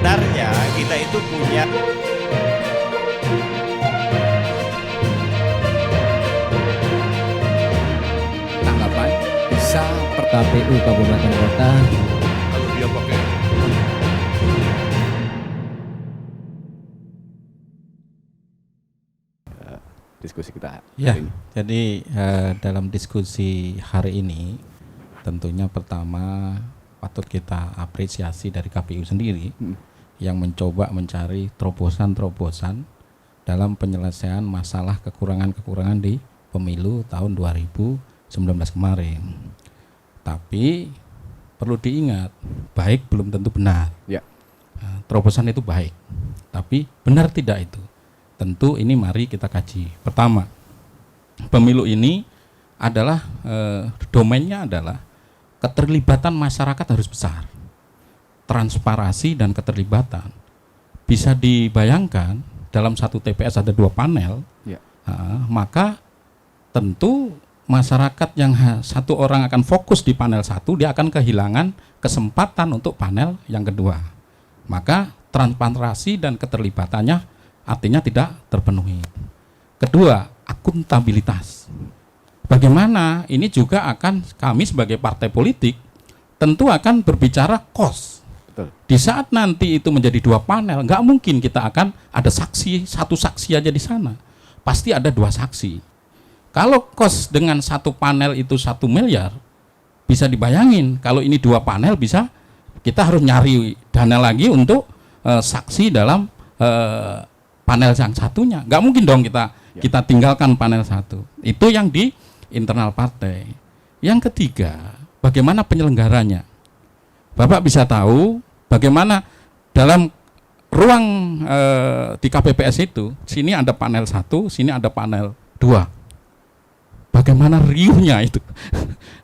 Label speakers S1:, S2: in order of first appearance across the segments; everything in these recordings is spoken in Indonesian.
S1: Sebenarnya kita itu punya
S2: tanggapan bisa KPU Kabupaten Kota.
S3: Kalau dia pakai
S4: diskusi kita
S5: ya,
S4: hari ini.
S5: jadi dalam diskusi hari ini tentunya pertama patut kita apresiasi dari KPU sendiri yang mencoba mencari terobosan-terobosan dalam penyelesaian masalah kekurangan-kekurangan di pemilu tahun 2019 kemarin. Tapi perlu diingat, baik belum tentu benar.
S4: Ya.
S5: Terobosan itu baik, tapi benar tidak itu? Tentu ini mari kita kaji. Pertama, pemilu ini adalah domainnya adalah keterlibatan masyarakat harus besar. Transparansi dan keterlibatan. Bisa dibayangkan dalam satu TPS ada 2 panel,
S4: Ya.
S5: Maka tentu masyarakat yang satu orang akan fokus di panel 1, dia akan kehilangan kesempatan untuk panel yang kedua. Maka transparansi dan keterlibatannya artinya tidak terpenuhi. Kedua, akuntabilitas. Bagaimana ini juga akan kami sebagai partai politik tentu akan berbicara cost.
S4: Betul.
S5: Di saat nanti itu menjadi 2 panel, nggak mungkin kita akan ada saksi, 1 saksi aja di sana. Pasti ada 2 saksi. Kalau cost dengan 1 panel itu 1 miliar, bisa dibayangin kalau ini 2 panel bisa kita harus nyari dana lagi untuk saksi dalam panel yang satunya. Nggak mungkin dong kita tinggalkan panel 1. Itu yang di internal partai. Yang ketiga, bagaimana penyelenggaranya? Bapak bisa tahu bagaimana dalam ruang di KPPS itu, sini ada panel 1, sini ada panel 2. Bagaimana riuhnya itu?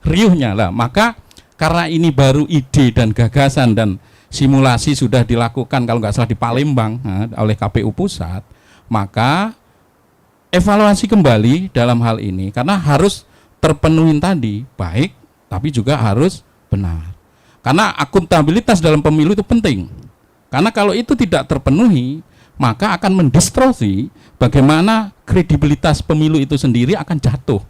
S5: Riuhnya lah. Maka karena ini baru ide dan gagasan dan simulasi sudah dilakukan kalau nggak salah di Palembang oleh KPU Pusat, maka evaluasi kembali dalam hal ini karena harus terpenuhi tadi baik, tapi juga harus benar. Karena akuntabilitas dalam pemilu itu penting. Karena kalau itu tidak terpenuhi, maka akan mendistorsi bagaimana kredibilitas pemilu itu sendiri akan jatuh.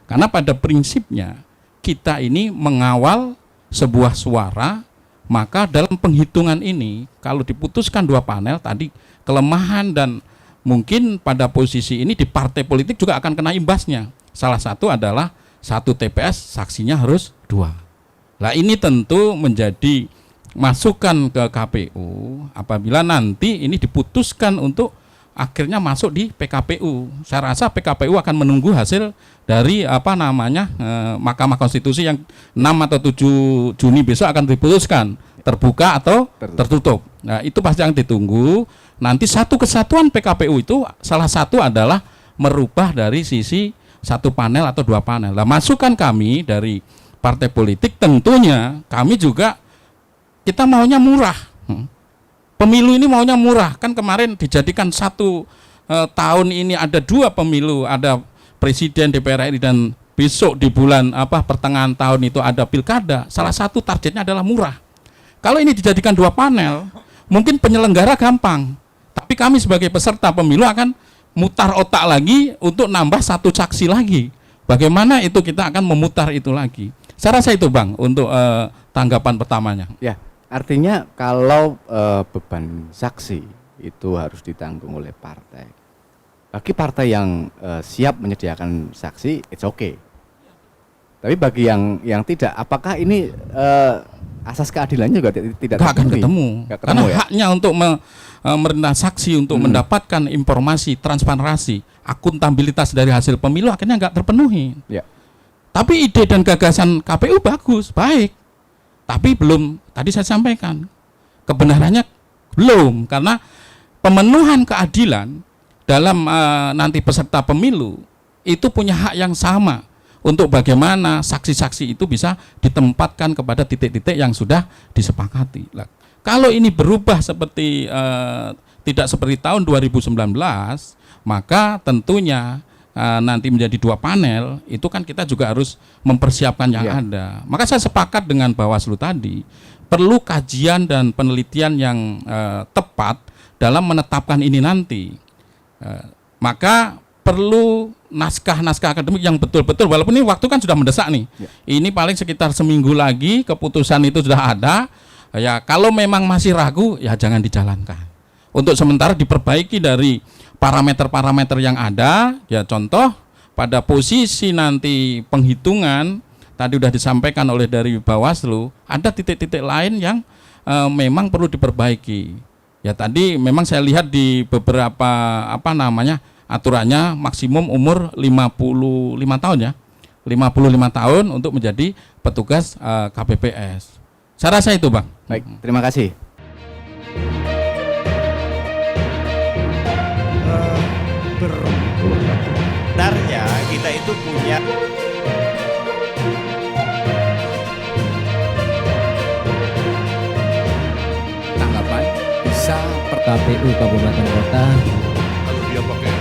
S5: Karena pada prinsipnya kita ini mengawal sebuah suara, maka dalam penghitungan ini kalau diputuskan 2 panel tadi kelemahan dan mungkin pada posisi ini di partai politik juga akan kena imbasnya. Salah satu adalah 1 TPS saksinya harus 2. Nah ini tentu menjadi masukan ke KPU apabila nanti ini diputuskan untuk akhirnya masuk di PKPU. Saya rasa PKPU akan menunggu hasil dari Mahkamah Konstitusi yang 6 atau 7 Juni besok akan diputuskan terbuka atau tertutup. Nah itu pasti yang ditunggu. Nanti satu kesatuan PKPU itu salah satu adalah merubah dari sisi 1 panel atau 2 panel. Nah masukan kami dari partai politik tentunya kami juga kita maunya murah. Pemilu ini maunya murah, kan kemarin dijadikan 1 tahun ini ada 2 pemilu, ada presiden, DPR RI dan besok di bulan pertengahan tahun itu ada pilkada. Salah satu targetnya adalah murah. Kalau ini dijadikan 2 panel, mungkin penyelenggara gampang, tapi kami sebagai peserta pemilu akan mutar otak lagi untuk nambah 1 saksi lagi. Bagaimana itu kita akan memutar itu lagi. Saya rasa itu Bang untuk tanggapan pertamanya.
S4: Ya. Artinya kalau beban saksi itu harus ditanggung oleh partai. Bagi partai yang siap menyediakan saksi, it's okay. Tapi bagi yang tidak, apakah ini asas keadilannya juga tidak
S5: akan ketemu. Karena
S4: ya?
S5: Haknya untuk merintah saksi untuk mendapatkan informasi, transparansi, akuntabilitas dari hasil pemilu akhirnya nggak terpenuhi.
S4: Ya.
S5: Tapi ide dan gagasan KPU bagus, baik. Tapi belum, tadi saya sampaikan, kebenarannya belum, karena pemenuhan keadilan dalam nanti peserta pemilu itu punya hak yang sama untuk bagaimana saksi-saksi itu bisa ditempatkan kepada titik-titik yang sudah disepakati. Kalau ini berubah seperti tidak seperti tahun 2019, maka tentunya nanti menjadi 2 panel, itu kan kita juga harus mempersiapkan yang
S4: Ya.
S5: ada. Maka saya sepakat dengan Bawaslu tadi, perlu kajian dan penelitian yang tepat dalam menetapkan ini nanti. Maka perlu naskah-naskah akademik yang betul-betul, walaupun ini waktu kan sudah mendesak nih.
S4: Ya.
S5: Ini paling sekitar seminggu lagi keputusan itu sudah ada. Ya kalau memang masih ragu, ya jangan dijalankan. Untuk sementara diperbaiki dari parameter-parameter yang ada. Ya contoh pada posisi nanti penghitungan tadi sudah disampaikan oleh dari Bawaslu, ada titik-titik lain yang memang perlu diperbaiki. Ya tadi memang saya lihat di beberapa aturannya maksimum umur 55 tahun ya. 55 tahun untuk menjadi petugas KPPS. Saya rasa itu, Bang.
S4: Baik, terima kasih.
S1: Sebenarnya kita itu punya
S2: Tanggapan bisa KPU Kabupaten Kota
S3: kalau dia pakai